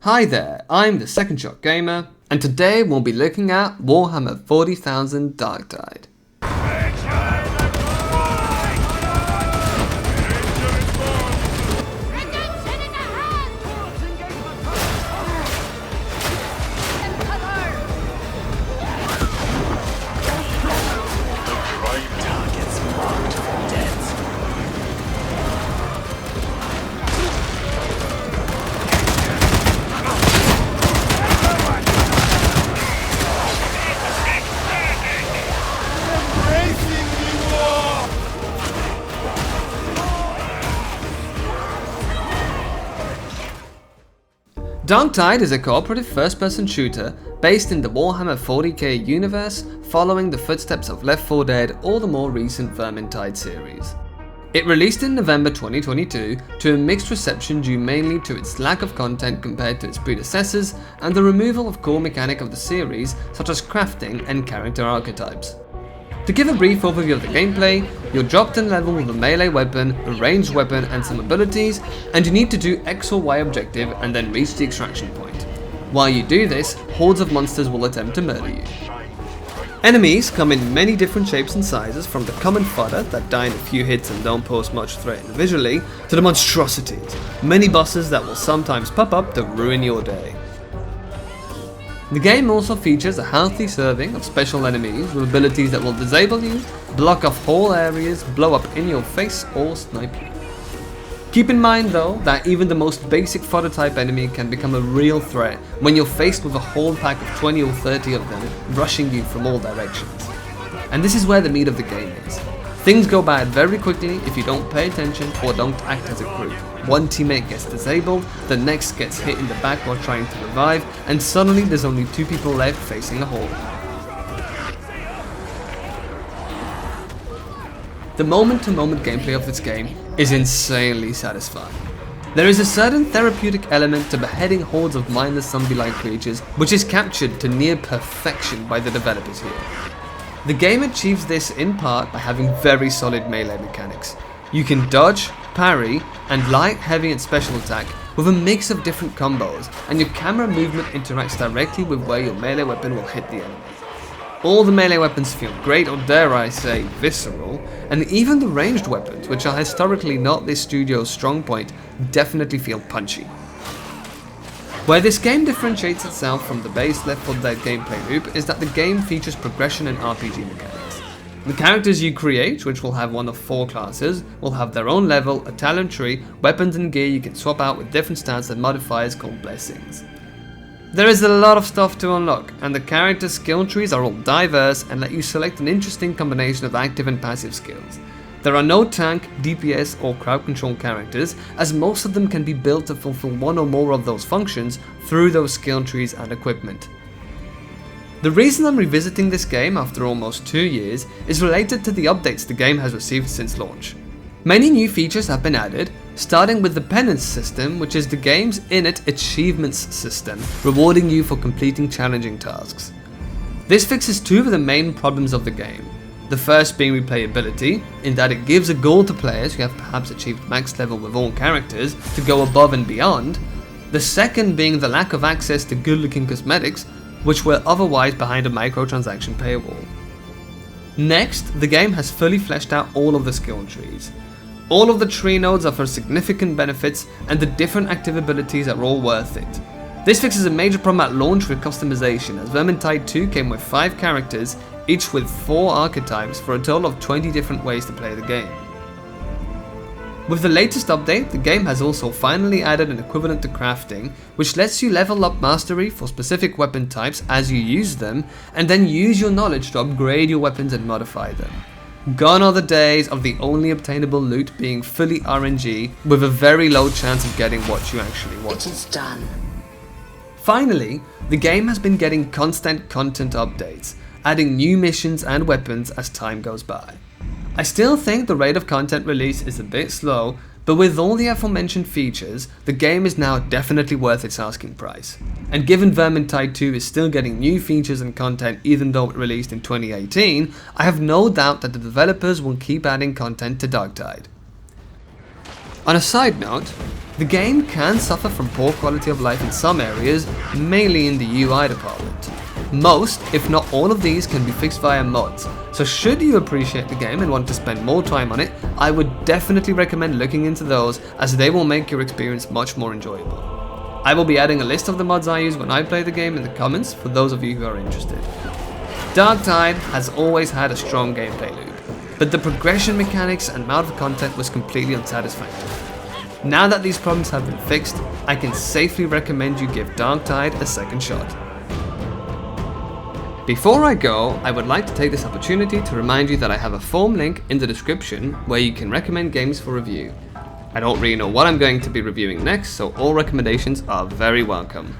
Hi there, I'm the Second Shot Gamer, and today we'll be looking at Warhammer 40,000 Darktide. Darktide is a cooperative first-person shooter based in the Warhammer 40k universe, following the footsteps of Left 4 Dead or the more recent Vermintide series. It released in November 2022 to a mixed reception due mainly to its lack of content compared to its predecessors and the removal of core mechanic of the series such as crafting and character archetypes. To give a brief overview of the gameplay, you're dropped in level with a melee weapon, a ranged weapon and some abilities, and you need to do X or Y objective and then reach the extraction point. While you do this, hordes of monsters will attempt to murder you. Enemies come in many different shapes and sizes, from the common fodder that die in a few hits and don't pose much threat individually, to the monstrosities, many bosses that will sometimes pop up to ruin your day. The game also features a healthy serving of special enemies with abilities that will disable you, block off whole areas, blow up in your face or snipe you. Keep in mind though that even the most basic fodder type enemy can become a real threat when you're faced with a whole pack of 20 or 30 of them rushing you from all directions. And this is where the meat of the game is. Things go bad very quickly if you don't pay attention or don't act as a group. One teammate gets disabled, the next gets hit in the back while trying to revive, and suddenly there's only 2 people left facing a horde. The moment-to-moment gameplay of this game is insanely satisfying. There is a certain therapeutic element to beheading hordes of mindless zombie-like creatures, which is captured to near perfection by the developers here. The game achieves this in part by having very solid melee mechanics. You can dodge, parry, and light, heavy and special attack with a mix of different combos, and your camera movement interacts directly with where your melee weapon will hit the enemy. All the melee weapons feel great, or dare I say visceral, and even the ranged weapons, which are historically not this studio's strong point, definitely feel punchy. Where this game differentiates itself from the base Left 4 Dead gameplay loop is that the game features progression and RPG mechanics. The characters you create, which will have one of 4 classes, will have their own level, a talent tree, weapons and gear you can swap out with different stats and modifiers called blessings. There is a lot of stuff to unlock, and the character skill trees are all diverse and let you select an interesting combination of active and passive skills. There are no tank, DPS or crowd control characters, as most of them can be built to fulfill one or more of those functions through those skill trees and equipment. The reason I'm revisiting this game after almost 2 years is related to the updates the game has received since launch. Many new features have been added, starting with the penance system, which is the game's innate achievements system, rewarding you for completing challenging tasks. This fixes 2 of the main problems of the game. The first being replayability, in that it gives a goal to players who have perhaps achieved max level with all characters to go above and beyond. The second being the lack of access to good looking cosmetics, which were otherwise behind a microtransaction paywall. Next, the game has fully fleshed out all of the skill trees. All of the tree nodes offer significant benefits, and the different active abilities are all worth it. This fixes a major problem at launch with customization, as Vermintide 2 came with 5 characters, each with 4 archetypes, for a total of 20 different ways to play the game. With the latest update, the game has also finally added an equivalent to crafting, which lets you level up mastery for specific weapon types as you use them, and then use your knowledge to upgrade your weapons and modify them. Gone are the days of the only obtainable loot being fully RNG, with a very low chance of getting what you actually want. It is done. Finally, the game has been getting constant content updates, adding new missions and weapons as time goes by. I still think the rate of content release is a bit slow, but with all the aforementioned features, the game is now definitely worth its asking price. And given Vermintide 2 is still getting new features and content even though it released in 2018, I have no doubt that the developers will keep adding content to Darktide. On a side note, the game can suffer from poor quality of life in some areas, mainly in the UI department. Most, if not all of these can be fixed via mods, so should you appreciate the game and want to spend more time on it, I would definitely recommend looking into those, as they will make your experience much more enjoyable. I will be adding a list of the mods I use when I play the game in the comments for those of you who are interested. Darktide has always had a strong gameplay loop, but the progression mechanics and amount of content was completely unsatisfactory. Now that these problems have been fixed, I can safely recommend you give Darktide a second shot. Before I go, I would like to take this opportunity to remind you that I have a form link in the description where you can recommend games for review. I don't really know what I'm going to be reviewing next, so all recommendations are very welcome.